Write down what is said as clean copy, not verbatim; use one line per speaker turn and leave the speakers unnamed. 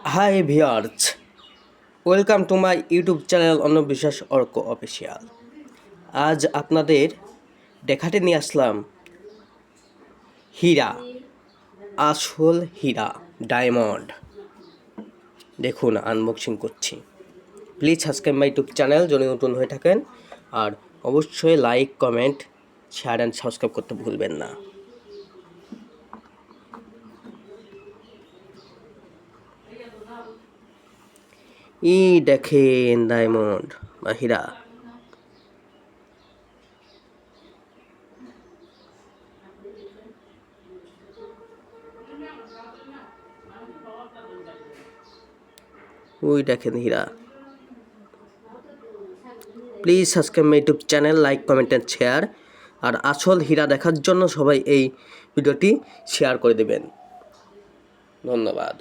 Hi viewers, welcome to my YouTube channel অন্নবিশ্বাস Arko official. আজ আপনাদের দেখাতে নিয়ে আসলাম হীরা, আসল হীরা, ডায়মন্ড। দেখুন আনবক্সিং করছি। Please subscribe my YouTube channel যদি নতুন হয়ে থাকেন, আর অবশ্যই like, comment, share and subscribe করতে ভুলবেন না। দেখেন ডায়মন্ড বা হীরা। দেখেন হীরা। Please subscribe my YouTube channel, like, comment and share. আর আসল হীরা দেখার জন্য সবাই এই ভিডিওটি শেয়ার করে দেবেন। ধন্যবাদ।